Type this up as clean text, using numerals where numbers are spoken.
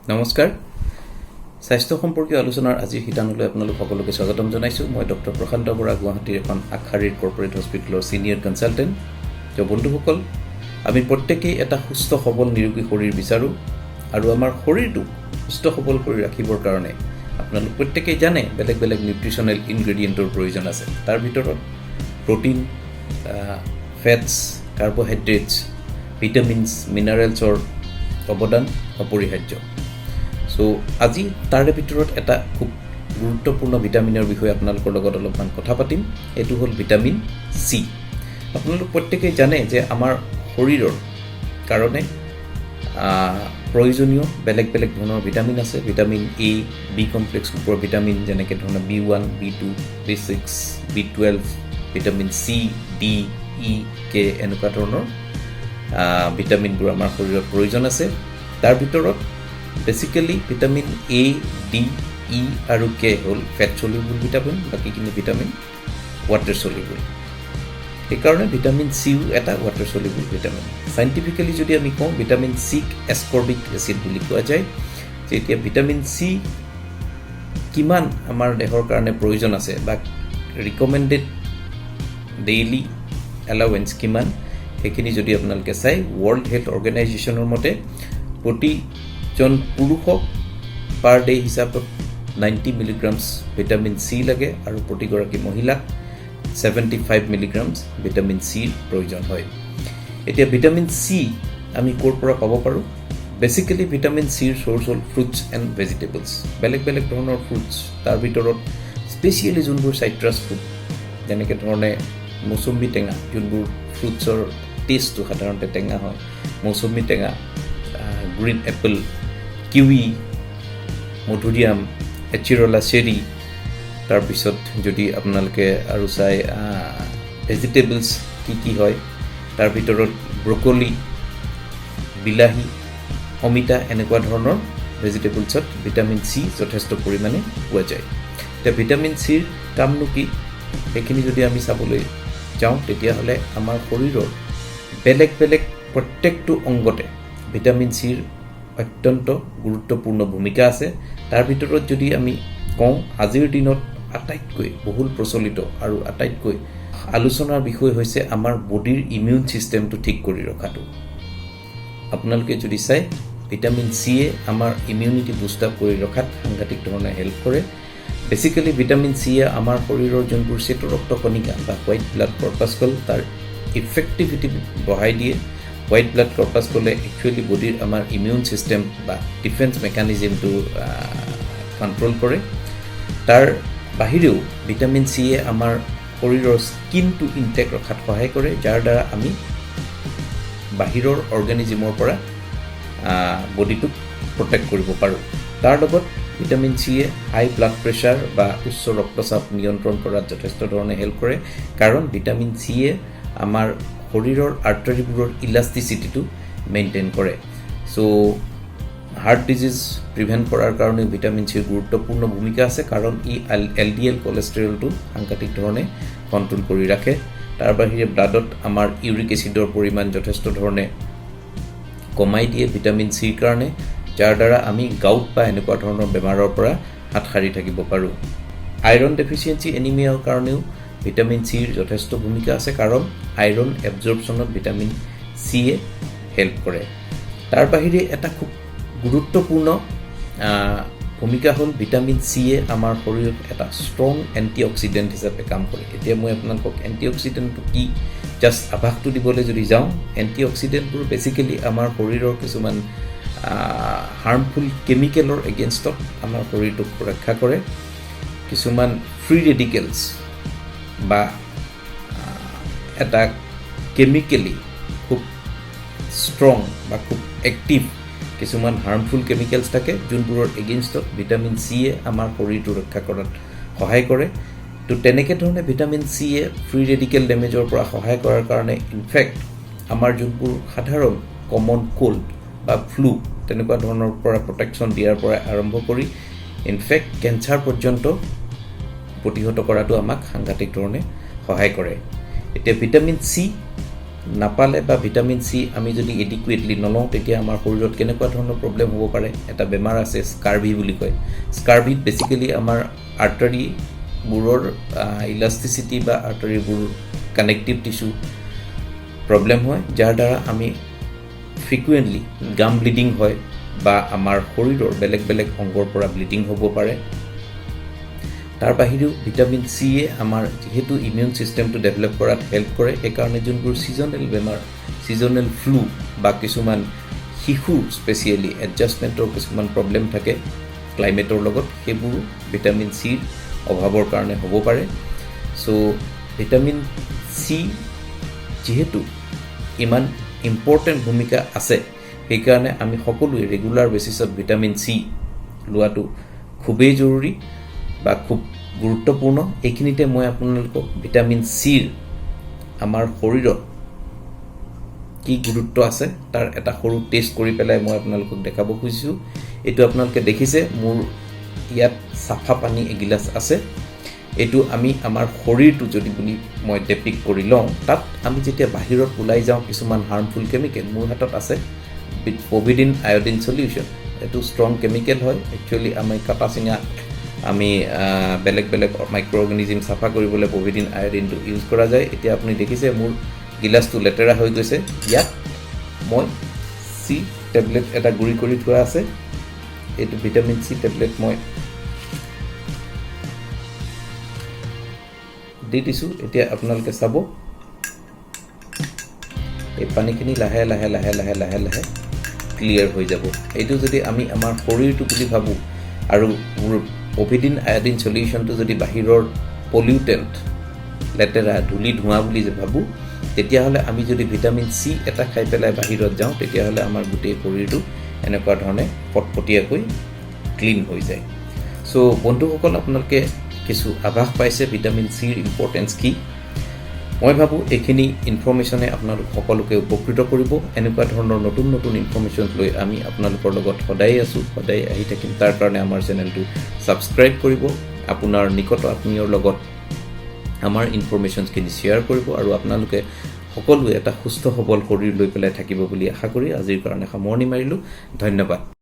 নমস্কাৰ স্বাস্থ্য সম্পৰ্কীয় আলোচনাৰ আজিৰ শিতানলৈ আপোনালোক সকলোকে স্বাগতম জনাইছোঁ মই ডক্টৰ প্ৰশান্ত বৰা গুৱাহাটীৰ এখন আগশাৰীৰ কৰ্পোৰেট হস্পিটেলৰ সিনিয়ৰ কনসালটেন্ট তো বন্ধুসকল আমি প্ৰত্যেকেই এটা সুস্থ সবল নিৰোগী শৰীৰ বিচাৰোঁ আৰু আমাৰ শৰীৰটো সুস্থ সবল কৰি ৰাখিবৰ কাৰণে আপোনালোক প্ৰত্যেকেই জানে বেলেগ বেলেগ নিউট্ৰিশনাল ইনগ্ৰেডিয়েন্টৰ প্ৰয়োজন আছে তাৰ ভিতৰত প্ৰটিন ফেটছ কাৰ্বোহাইড্ৰেটছ ভিটামিনছ মিনাৰেলছৰ অৱদান অপৰিহাৰ্য সো আজি তাৰে ভিতৰত এটা খুব গুৰুত্বপূৰ্ণ ভিটামিনৰ বিষয়ে আপোনালোকৰ লগত অলপমান কথা পাতিম এটো হ'ল ভিটামিন সি আপোনালোক প্ৰত্যেকেই জানে যে আমাৰ শৰীৰৰ কাৰণে প্ৰয়োজনীয় বেলেগ বেলেগ ধৰণৰ ভিটামিন আছে ভিটামিন এ বি কমপ্লেক্স গ্ৰুপৰ ভিটামিন যেনেকৈ ধৰণৰ B1 B2 B6 B12 vitamin সি ডি ই কে এনেকুৱা ধৰণৰ ভিটামিনবোৰ আমাৰ শৰীৰত প্ৰয়োজন আছে তাৰ ভিতৰত basically vitamin A D E আৰু কে হ'ল ফেট সলিউবল ভিটামিন বাকিখিনি ভিটামিন ওয়াটাৰ সলিউবল এইকাৰণে ভিটামিন সিও এটা ওয়াটাৰ সলিউবল ভিটামিন সাইন্টিফিক্যালি যদি আমি কওঁ ভিটামিন সি এসকৰ্বিক এসিড বুলি কোৱা যায় যেতিয়া ভিটামিন সি কিমান আমাৰ দেহৰ কাৰণে প্ৰয়োজন আছে বা ৰিকমেন্ডেড ডেইলি এলাউৱেন্স কিমান সেইখিনি যদি আপোনালোকে চাই ওয়াৰ্ল্ড হেলথ অৰ্গানাইজেশ্যনৰ মতে প্ৰতিজন পুৰুষক পাৰ ডে হিচাপত 90 মিলিগ্ৰামছ ভিটামিন সি লাগে আৰু প্ৰতিগৰাকী মহিলাক 75 মিলিগ্ৰামছ ভিটামিন সিৰ প্ৰয়োজন হয় এতিয়া ভিটামিন সি আমি ক'ৰ পৰা পাব পাৰো বেসিক্যালি ভিটামিন সিৰ সোৰ্স হ'ল ফ্ৰুটছ এণ্ড ভেজিটেবলছ বেলেগ বেলেগ ধৰণৰ ফ্ৰুটছ তাৰ ভিতৰত স্পেচিয়েলি যোনবোৰ সাইট্ৰাছ ফ্ৰুট যেনেকৈ ধৰণে মৌচুমী টেঙা যোনবোৰ ফ্ৰুটছৰ টেষ্টটো সাধাৰণতে টেঙা হয় মৌচুমী টেঙা গ্ৰীণ এপল কিউই মধুৰিআম এচিৰলা চেৰি তাৰপিছত যদি আপোনালোকে আৰু চাই ভেজিটেবলছ কি হয় তাৰ ভিতৰত ব্ৰকলি বিলাহী অমিতা এনেকুৱা ধৰণৰ ভেজিটেবলছত ভিটামিন সি যথেষ্ট পৰিমাণে পোৱা যায় এতিয়া ভিটামিন সিৰ কামনো কি সেইখিনি যদি আমি চাবলৈ যাওঁ তেতিয়াহ'লে আমাৰ শৰীৰৰ বেলেগ বেলেগ প্ৰত্যেকটো অংগতে ভিটামিন সিৰ অত্যন্ত গুৰুত্বপূৰ্ণ ভূমিকা আছে তাৰ ভিতৰত যদি আমি কওঁ আজিৰ দিনত আটাইতকৈ বহুল প্ৰচলিত আৰু আটাইতকৈ আলোচনাৰ বিষয় হৈছে আমাৰ বডিৰ ইমিউন সিস্টেমটো ঠিক কৰি ৰখাটো আপোনালোকে যদি চাই ভিটামিন সিয়ে আমাৰ ইমিউনিটি বুষ্ট আপ কৰি ৰখাত সাংঘাতিক ধৰণে হেল্প কৰে বেসিক্যালি ভিটামিন সিয়ে আমাৰ শৰীৰৰ যোনবোৰ শ্বেত ৰক্ত কণিকা বা হোৱাইট ব্লাড কৰ্পাসকল তাৰ ইফেক্টিভিটি বঢ়াই দিয়ে হোৱাইট ব্লাড কৰ্পাসকলে একচুৱেলি বডিৰ আমাৰ ইমিউন সিস্টেম বা ডিফেন্স মেকানিজমটো কন্ট্ৰোল কৰে তাৰ বাহিৰেও ভিটামিন সিয়ে আমাৰ শৰীৰৰ স্কিনটো ইনটেক্ট ৰখাত সহায় কৰে যাৰ দ্বাৰা আমি বাহিৰৰ অৰ্গানিজমৰ পৰা বডিটোক প্ৰটেক্ট কৰিব পাৰোঁ তাৰ লগত ভিটামিন সিয়ে হাই ব্লাড প্ৰেছাৰ বা উচ্চ ৰক্তচাপ নিয়ন্ত্ৰণ কৰাত যথেষ্ট ধৰণে হেল্প কৰে কাৰণ ভিটামিন সিয়ে আমাৰ শৰীৰৰ আৰ্টাৰীবোৰৰ ইলাষ্টিচিটিটো মেইনটেইন কৰে সো হাৰ্ট ডিজিজ প্ৰিভেন্ট কৰাৰ কাৰণে ভিটামিন সিৰ গুৰুত্বপূৰ্ণ ভূমিকা আছে কাৰণ ই এলডিএল কোলেষ্ট্ৰলটো সাংঘাতিক ধৰণে কন্ট্ৰোল কৰি ৰাখে তাৰ বাহিৰে ব্লাডত আমাৰ ইউৰিক এচিডৰ পৰিমাণ যথেষ্ট ধৰণে কমাই দিয়ে ভিটামিন সিৰ কাৰণে যাৰ দ্বাৰা আমি গাউট বা এনেকুৱা ধৰণৰ বেমাৰৰ পৰা হাত সাৰি থাকিব পাৰোঁ আইৰণ ডেফিচিয়েন্সি এনিমিয়াৰ কাৰণেও ভিটামিন সিৰ যথেষ্ট ভূমিকা আছে কাৰণ আইৰণ এবজৰ্পশ্যনত ভিটামিন সিয়ে হেল্প কৰে তাৰ বাহিৰে এটা খুব গুৰুত্বপূৰ্ণ ভূমিকা হ'ল ভিটামিন সিয়ে আমাৰ শৰীৰত এটা ষ্ট্ৰং এণ্টিঅক্সিডেণ্ট হিচাপে কাম কৰে এতিয়া মই আপোনালোকক এণ্টিঅক্সিডেণ্টটো কি জাষ্ট আভাসটো দিবলৈ যদি যাওঁ এণ্টিঅক্সিডেণ্টবোৰ বেসিক্যালি আমাৰ শৰীৰৰ কিছুমান হাৰ্মফুল কেমিকেলৰ এগেইনষ্টত আমাৰ শৰীৰটোক ৰক্ষা কৰে কিছুমান ফ্ৰী ৰেডিকেলছ বা এটা কেমিকেলি খুব ষ্ট্ৰং বা খুব এক্টিভ কিছুমান হাৰ্মফুল কেমিকেলছ থাকে যোনবোৰৰ এগেইনষ্টত ভিটামিন সিয়ে আমাৰ শৰীৰটো ৰক্ষা কৰাত সহায় কৰে তো তেনেকৈ ধৰণে ভিটামিন সিয়ে ফ্ৰী ৰেডিকেল ডেমেজৰ পৰা সহায় কৰাৰ কাৰণে ইনফেক্ট আমাৰ যোনবোৰ সাধাৰণ কমন কোল্ড বা ফ্লু তেনেকুৱা ধৰণৰ পৰা প্ৰটেকশ্যন দিয়াৰ পৰা আৰম্ভ কৰি ইনফেক্ট কেঞ্চাৰ পৰ্যন্ত প্ৰতিহত কৰাটো আমাক সাংঘাতিক ধৰণে সহায় কৰে এতিয়া ভিটামিন সি নাপালে বা ভিটামিন চি আমি যদি এডিকুৱেটলি নলওঁ তেতিয়া আমাৰ শৰীৰত কেনেকুৱা ধৰণৰ প্ৰব্লেম হ'ব পাৰে এটা বেমাৰ আছে স্কাৰ্ভি বুলি কয় স্কাৰ্ভিত বেচিকেলি আমাৰ আৰ্টাৰীবোৰৰ ইলাষ্টিচিটি বা আৰ্টাৰীবোৰ কানেক্টিভ টিস্যু প্ৰব্লেম হয় যাৰ দ্বাৰা আমি ফ্ৰিকুৱেণ্টলি গাম ব্লিডিং হয় বা আমাৰ শৰীৰৰ বেলেগ বেলেগ অংগৰ পৰা ব্লিডিং হ'ব পাৰে তাৰ বাহিৰেও ভিটামিন চিয়ে আমাৰ যেহেতু ইমিউন চিষ্টেমটো ডেভেলপ কৰাত হেল্প কৰে সেইকাৰণে যোনবোৰ ছিজনেল বেমাৰ ছিজনেল ফ্লু বা কিছুমান শিশুৰ স্পেচিয়েলি এডজাষ্টমেণ্টৰ কিছুমান প্ৰব্লেম থাকে ক্লাইমেটৰ লগত সেইবোৰ ভিটামিন চিৰ অভাৱৰ কাৰণে হ'ব পাৰে চ' ভিটামিন চি যেহেতু ইমান ইম্পৰ্টেণ্ট ভূমিকা আছে সেইকাৰণে আমি সকলোৱে ৰেগুলাৰ বেচিছত ভিটামিন চি লোৱাটো খুবেই জৰুৰী বা খুব গুৰুত্বপূৰ্ণ এইখিনিতে মই আপোনালোকক ভিটামিন চিৰ আমাৰ শৰীৰত কি গুৰুত্ব আছে তাৰ এটা সৰু টেষ্ট কৰি পেলাই মই আপোনালোকক দেখাব খুজিছোঁ এইটো আপোনালোকে দেখিছে মোৰ ইয়াত চাফা পানী এগিলাচ আছে এইটো আমি আমাৰ শৰীৰটো যদি বুলি মই ডেপিক কৰি লওঁ তাত আমি যেতিয়া বাহিৰত ওলাই যাওঁ কিছুমান হাৰ্মফুল কেমিকেল মোৰ হাতত আছে পভিডিন আয়োডিন সলিউশ্যন এইটো ষ্ট্ৰং কেমিকেল হয় একচুৱেলি আমি কাটা চিঙা আমি বেলেগ বেলেগ মাইক্ৰ অৰ্গেনিজম চাফা কৰিবলৈ পভিডিন আয়োডিনটো ইউজ কৰা যায় এতিয়া আপুনি দেখিছে মোৰ গিলাচটো লেতেৰা হৈ গৈছে ইয়াত মই চি টেবলেট এটা গুড়ি কৰি থোৱা আছে এইটো ভিটামিন চি টেবলেট মই দি দিছোঁ এতিয়া আপোনালোকে চাব এই পানীখিনি লাহে লাহে লাহে লাহে লাহে লাহে ক্লিয়াৰ হৈ যাব এইটো যদি আমি আমাৰ শৰীৰটো বুলি ভাবোঁ আৰু পভিডিন আয়োডিন সলিউশ্যনটো যদি বাহিৰৰ পলিউটেণ্ট লেতেৰা ধূলি ধোঁৱা বুলি যে ভাবোঁ তেতিয়াহ'লে আমি যদি ভিটামিন চি এটা খাই পেলাই বাহিৰত যাওঁ তেতিয়াহ'লে আমাৰ গোটেই শৰীৰটো এনেকুৱা ধৰণে পটপটীয়াকৈ ক্লিন হৈ যায় চ' বন্ধুসকল আপোনালোকে কিছু আভাস পাইছে ভিটামিন চিৰ ইম্পৰ্টেঞ্চ কি মই ভাবোঁ এইখিনি ইনফৰ্মেশ্যনে আপোনালোক সকলোকে উপকৃত কৰিব এনেকুৱা ধৰণৰ নতুন নতুন ইনফৰ্মেশ্যন লৈ আমি আপোনালোকৰ লগত সদায় আছোঁ সদায় আহি থাকিম তাৰ কাৰণে আমাৰ চেনেলটো ছাবস্ক্ৰাইব কৰিব আপোনাৰ নিকট আত্মীয়ৰ লগত আমাৰ ইনফৰ্মেশ্যনছখিনি শ্বেয়াৰ কৰিব আৰু আপোনালোকে সকলোৱে এটা সুস্থ সবল শৰীৰ লৈ পেলাই থাকিব বুলি আশা কৰি আজিৰ কাৰণে সামৰণি মাৰিলোঁ ধন্যবাদ